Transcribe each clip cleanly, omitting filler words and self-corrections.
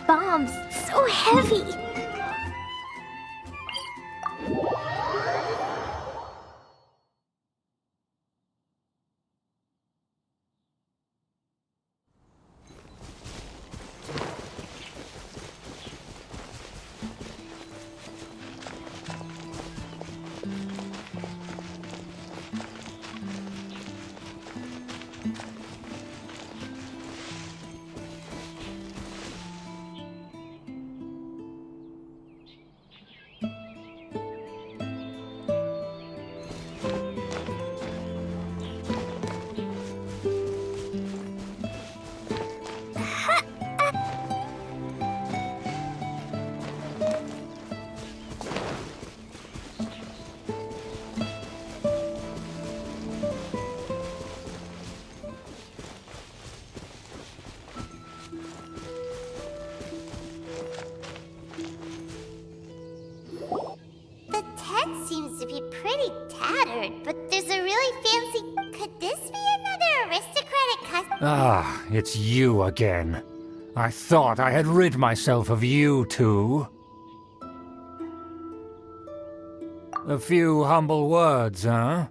bombs, so heavy. Seems to be pretty tattered, but there's a really fancy... Could this be another aristocratic custom? Ah, it's you again. I thought I had rid myself of you two. A few humble words, huh?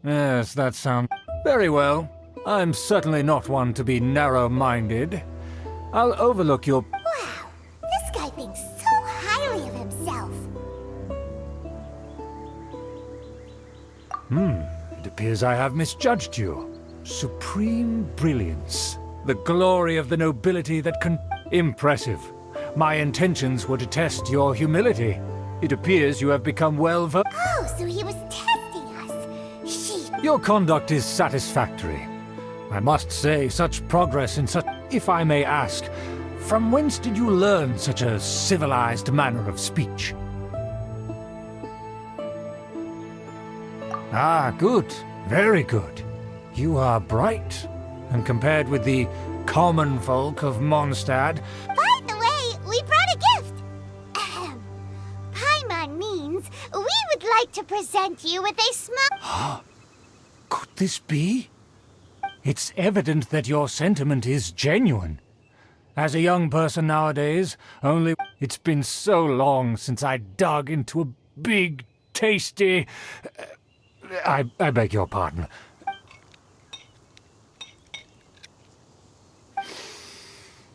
Yes, that sounds... Very well. I'm certainly not one to be narrow-minded. I'll overlook your... Wow, this guy thinks so highly of himself. It appears I have misjudged you. Supreme brilliance. The glory of the nobility that can... Impressive. My intentions were to test your humility. It appears you have become well Oh, so he was testing us. Your conduct is satisfactory. I must say, such progress in such... If I may ask, from whence did you learn such a civilized manner of speech? Ah, good. Very good. You are bright, and compared with the common folk of Mondstadt... By the way, we brought a gift. Paimon means we would like to present you with a small... Could this be? It's evident that your sentiment is genuine. As a young person nowadays, only... It's been so long since I dug into a big, tasty... I beg your pardon.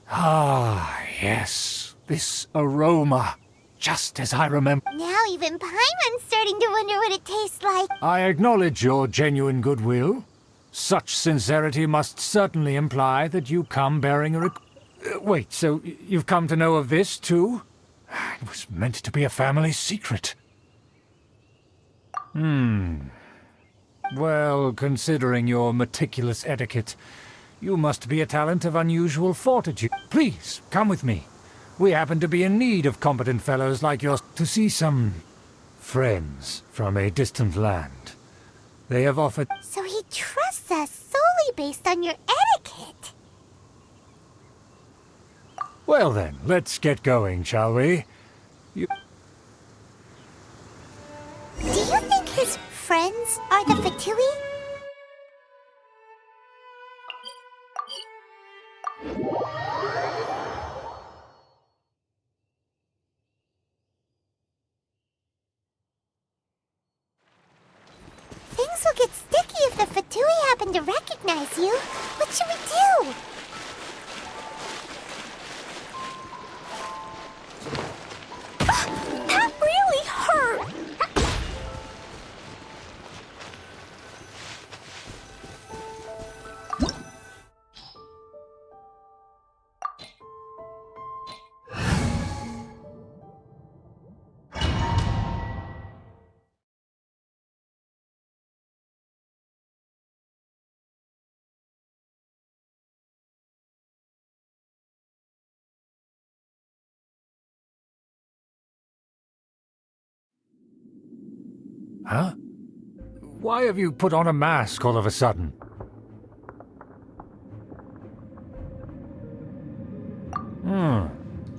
Ah, yes. This aroma. Just as I remember. Now even Paimon's starting to wonder what it tastes like. I acknowledge your genuine goodwill. Such sincerity must certainly imply that you come bearing a wait, so you've come to know of this, too? It was meant to be a family secret. Well, considering your meticulous etiquette, you must be a talent of unusual fortitude. Please, come with me. We happen to be in need of competent fellows like yours to see some friends from a distant land. They have offered... So he trusts us solely based on your etiquette. Well then, let's get going, shall we? Do you think his friends are the Fatui? Things will get sticky if the Fatui happen to recognize you. What should we do? That really hurt! Huh? Why have you put on a mask all of a sudden?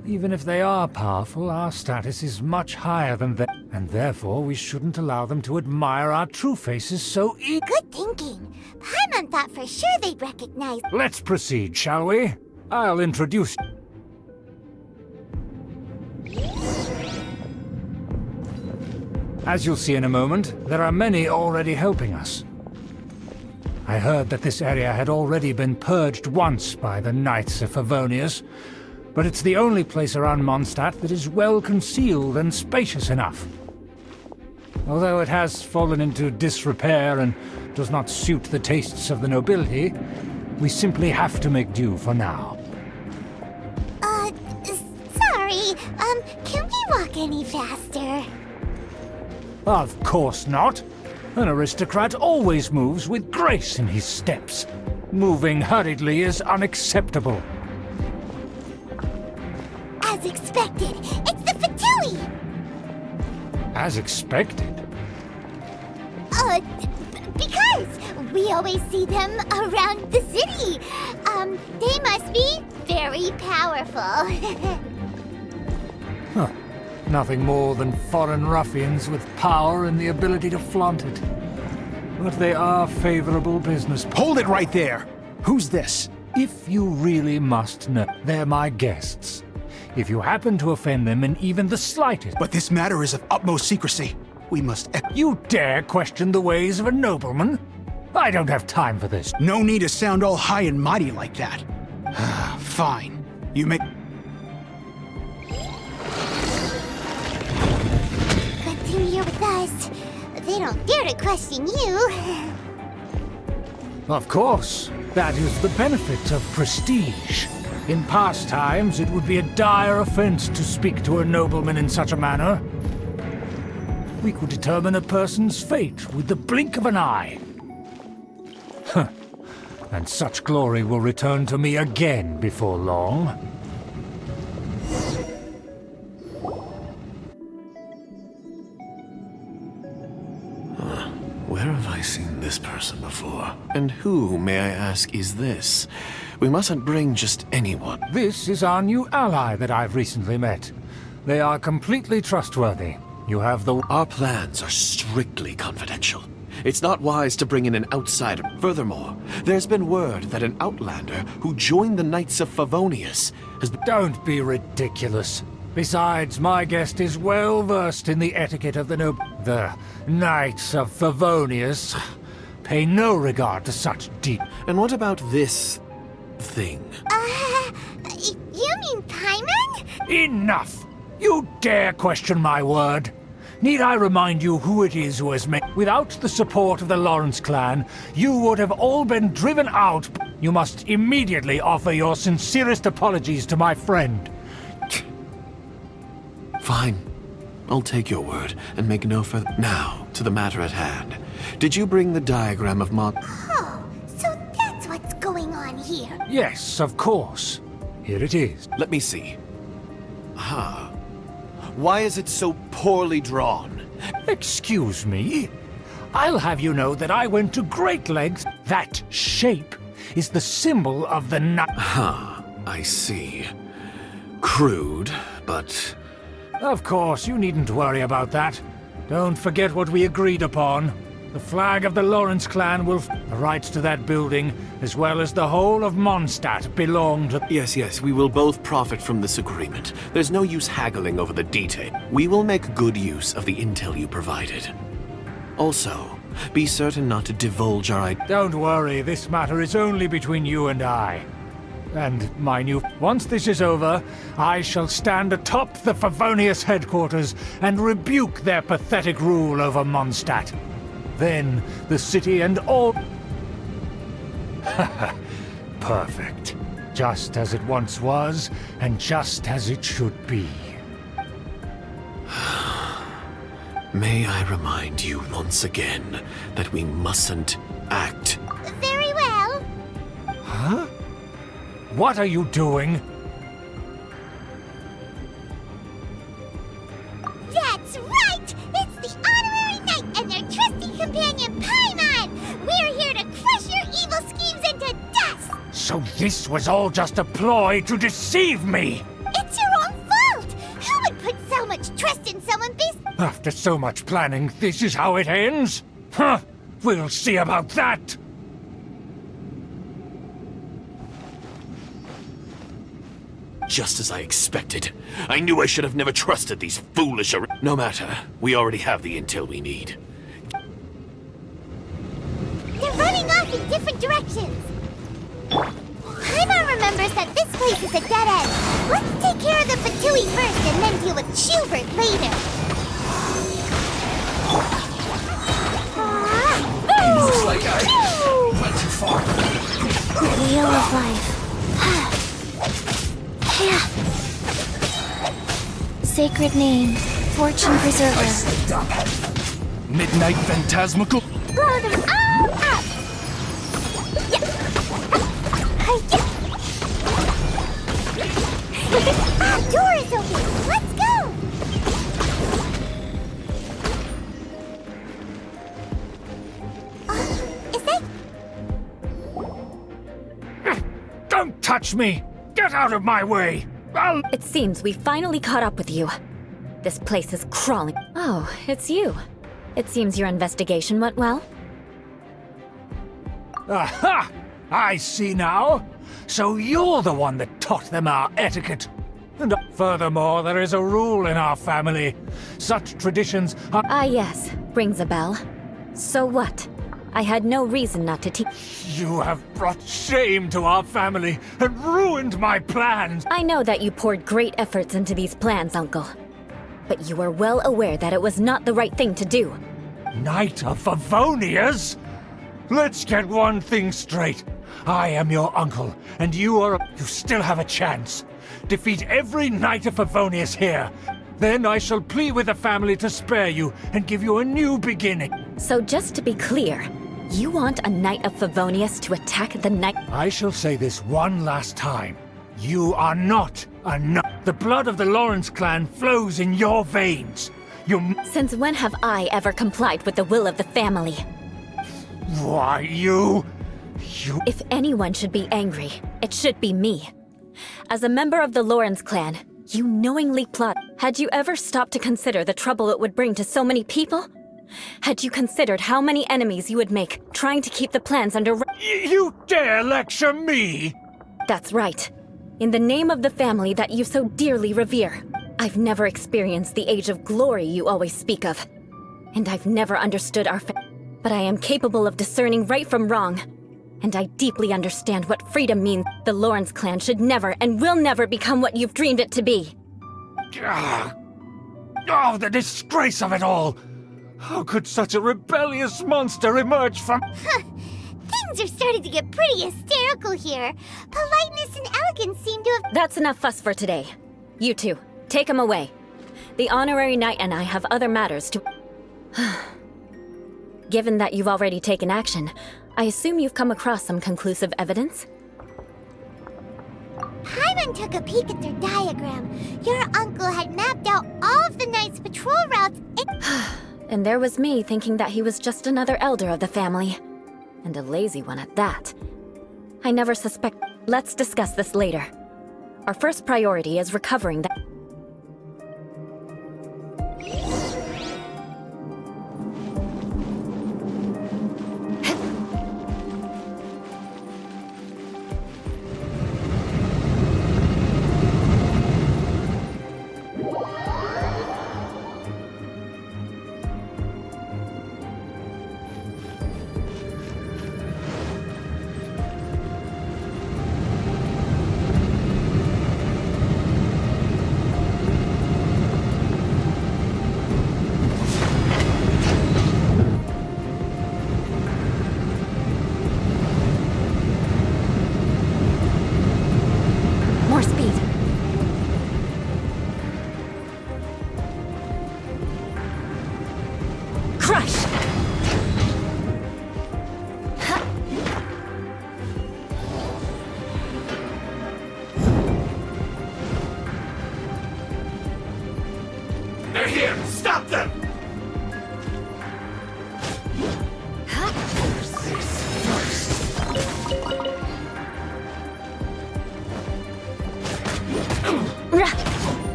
Even if they are powerful, our status is much higher than them, and therefore we shouldn't allow them to admire our true faces so easily. Good thinking. Paimon thought for sure they'd recognize... Let's proceed, shall we? I'll introduce... As you'll see in a moment, there are many already helping us. I heard that this area had already been purged once by the Knights of Favonius, but it's the only place around Mondstadt that is well concealed and spacious enough. Although it has fallen into disrepair and does not suit the tastes of the nobility, we simply have to make do for now. Sorry, can we walk any faster? Of course not. An aristocrat always moves with grace in his steps. Moving hurriedly is unacceptable. As expected, it's the Fatui! As expected? Because we always see them around the city. They must be very powerful. Huh. Nothing more than foreign ruffians with power and the ability to flaunt it. But they are favorable business. Hold it right there! Who's this? If you really must know, they're my guests. If you happen to offend them in even the slightest... But this matter is of utmost secrecy. We must... You dare question the ways of a nobleman? I don't have time for this. No need to sound all high and mighty like that. Fine. You may... Good thing you're with us. They don't dare to question you. Of course. That is the benefit of prestige. In past times, it would be a dire offense to speak to a nobleman in such a manner. We could determine a person's fate with the blink of an eye. Huh. And such glory will return to me again before long. Where have I seen this person before? And who, may I ask, is this? We mustn't bring just anyone. This is our new ally that I've recently met. They are completely trustworthy. You have the... Our plans are strictly confidential. It's not wise to bring in an outsider. Furthermore, there's been word that an outlander who joined the Knights of Favonius has been... Don't be ridiculous. Besides, my guest is well versed in the etiquette of the Knights of Favonius. Pay no regard to such deep... And what about this thing? You mean Paimon? Enough! You dare question my word? Need I remind you who it is who has made... Without the support of the Lawrence clan, you would have all been driven out. You must immediately offer your sincerest apologies to my friend. Fine. I'll take your word and make no further... Now, to the matter at hand. Did you bring the diagram of Oh, so that's what's going on here. Yes, of course. Here it is. Let me see. Why is it so poorly drawn? Excuse me? I'll have you know that I went to great lengths. That shape is the symbol of the I see. Crude, but... Of course, you needn't worry about that. Don't forget what we agreed upon. The flag of the Lawrence clan will... The rights to that building, as well as the whole of Mondstadt, belong to... Yes, we will both profit from this agreement. There's no use haggling over the detail. We will make good use of the intel you provided. Also, be certain not to divulge our ideas. Don't worry, this matter is only between you and I. And my new... Once this is over, I shall stand atop the Favonius headquarters and rebuke their pathetic rule over Mondstadt. Then, the city and all... Perfect. Just as it once was, and just as it should be. May I remind you once again that we mustn't act. Very well. Huh? What are you doing? That's right! It's the honorary knight and their trusty companion Paimon! We're here to crush your evil schemes into dust! So this was all just a ploy to deceive me! It's your own fault! Who would put so much trust in someone based... After so much planning, this is how it ends? Huh! We'll see about that! Just as I expected. I knew I should have never trusted these foolish No matter. We already have the intel we need. They're running off in different directions. Paimon remembers that this place is a dead end. Let's take care of the Fatui first and then deal with Schubert later. Looks like I went too far. Wheel of life. Sacred name, fortune preserver. Midnight Phantasmical. Blow them all up! Yeah. Door is open! Let's go! Is that... Don't touch me! Get out of my way! It seems we finally caught up with you. This place is crawling. Oh, it's you. It seems your investigation went well. Aha! I see now. So you're the one that taught them our etiquette. And furthermore, there is a rule in our family. Such traditions are... Ah, yes. Rings a bell. So what? I had no reason not to teach. You have brought shame to our family and ruined my plans. I know that you poured great efforts into these plans, Uncle. But you were well aware that it was not the right thing to do. Knight of Favonius? Let's get one thing straight. I am your uncle, and you are... You still have a chance. Defeat every Knight of Favonius here. Then I shall plead with the family to spare you and give you a new beginning. So just to be clear, you want a Knight of Favonius to attack the Knight... I shall say this one last time. You are not a knight. The blood of the Lawrence clan flows in your veins. Since when have I ever complied with the will of the family? Why, you... If anyone should be angry, it should be me. As a member of the Lawrence clan, you knowingly plot. Had you ever stopped to consider the trouble it would bring to so many people? Had you considered how many enemies you would make trying to keep the plans under... You dare lecture me? That's right. In the name of the family that you so dearly revere. I've never experienced the age of glory you always speak of. And I've never understood our but I am capable of discerning right from wrong. And I deeply understand what freedom means. The Lawrence clan should never and will never become what you've dreamed it to be. Oh, the disgrace of it all! How could such a rebellious monster emerge from... Things are starting to get pretty hysterical here. Politeness and elegance seem to have... That's enough fuss for today. You two, take him away. The honorary knight and I have other matters to... Given that you've already taken action, I assume you've come across some conclusive evidence? Paimon took a peek at their diagram. Your uncle had mapped out all of the Knight's patrol routes And there was me thinking that he was just another elder of the family. And a lazy one at that. I never suspect... Let's discuss this later. Our first priority is recovering that... More speed. Crush! They're here! Stop them!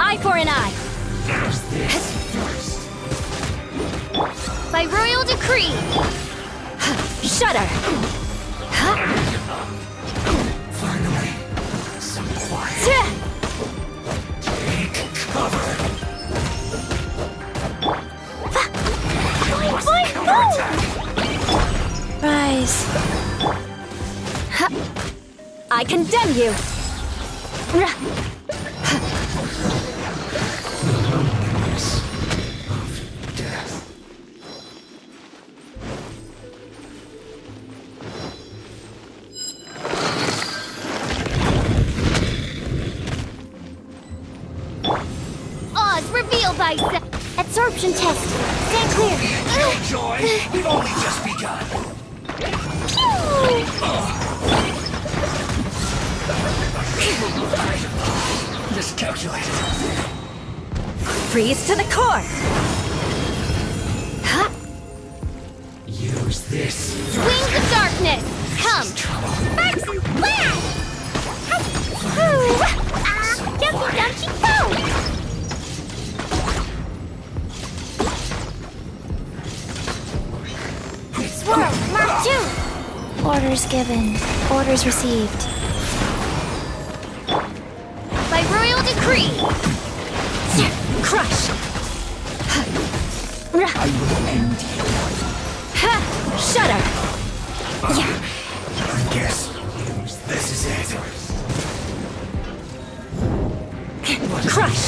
Eye for an eye. By royal decree. Shudder. Finally, some quiet. I condemn you! Oz, reveal thyself! Absorption test! Stand clear! No joy! We've only just begun! Miscalculated. Freeze to the core! Huh? Use this. Wings of darkness! Come! Marks's blast! Jumpy dumpty go! Swirl! Mark 2! Orders given. Orders received. By royal decree! Crush! I will end you. Shudder! I guess this is it. Crush!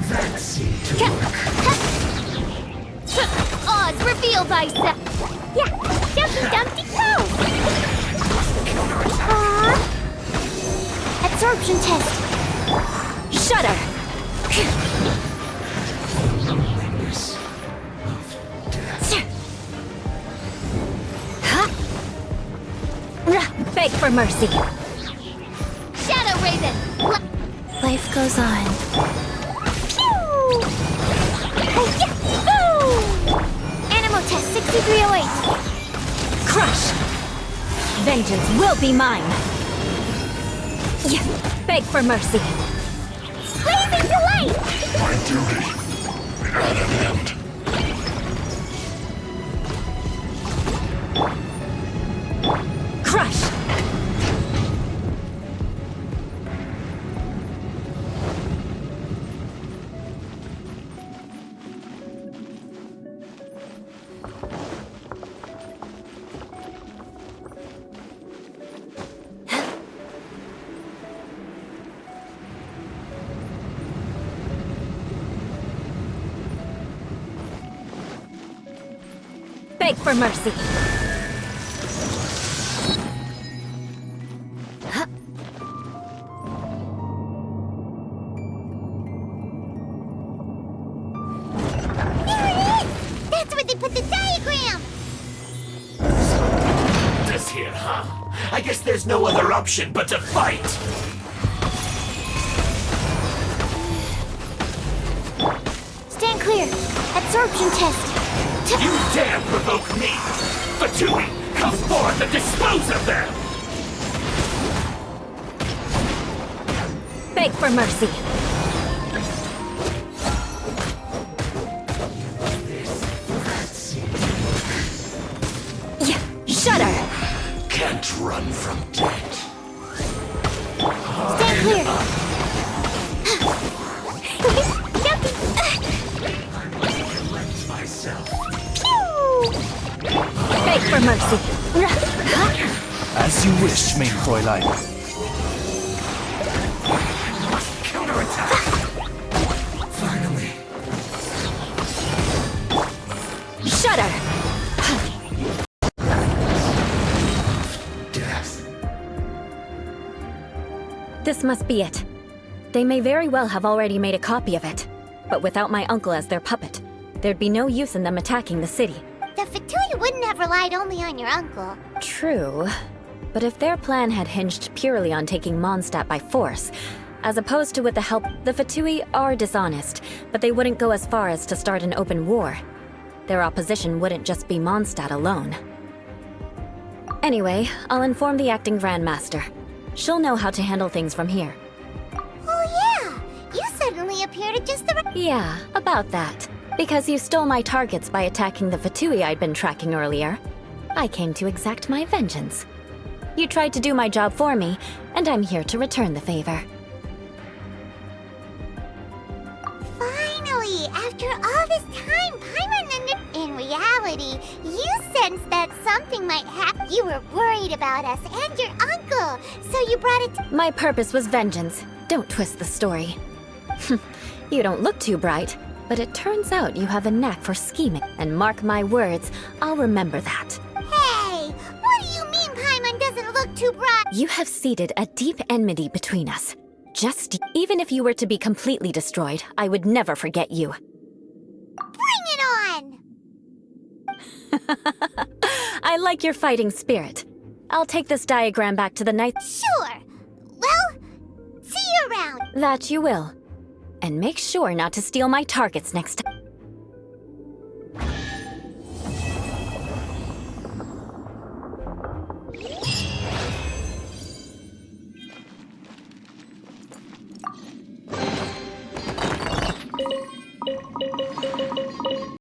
That seemed to work. Oz, reveal thyself! Yeah, Jumpy dumpty go! Absorption test! Shudder! Witness of death. Beg for mercy! Shadow Raven! Life goes on. Animal test 6308! Crush! Vengeance will be mine! Beg for mercy! Blazing delight! My duty at an end. Crush! Beg for mercy! There it is! That's where they put the diagram! This here, huh? I guess there's no other option but to fight. Stand clear! Absorption test! You dare provoke me! Fatui, come forth and dispose of them! Beg for mercy! Shudder! Can't run from death. Stand clear! Collect myself. Beg for mercy! As you wish, main Fräulein. Counterattack! Finally. Shudder! Death. This must be it. They may very well have already made a copy of it. But without my uncle as their puppet, there'd be no use in them attacking the city. The Fatui wouldn't have relied only on your uncle. True. But if their plan had hinged purely on taking Mondstadt by force, as opposed to with the help, the Fatui are dishonest, but they wouldn't go as far as to start an open war. Their opposition wouldn't just be Mondstadt alone. Anyway, I'll inform the acting Grandmaster. She'll know how to handle things from here. Oh yeah! You suddenly appeared at just the right... Yeah, about that. Because you stole my targets by attacking the Fatui I'd been tracking earlier. I came to exact my vengeance. You tried to do my job for me, and I'm here to return the favor. Finally! After all this time, Paimon in reality, reality. You sensed that something might happen. You were worried about us and your uncle, so you brought it to... My purpose was vengeance. Don't twist the story. You don't look too bright, but it turns out you have a knack for scheming. And mark my words, I'll remember that. Hey, what do you mean Paimon doesn't look too bright? You have seeded a deep enmity between us. Even if you were to be completely destroyed, I would never forget you. Bring it on! I like your fighting spirit. I'll take this diagram back to the night. Sure. Well, see you around. That you will. And make sure not to steal my targets next time.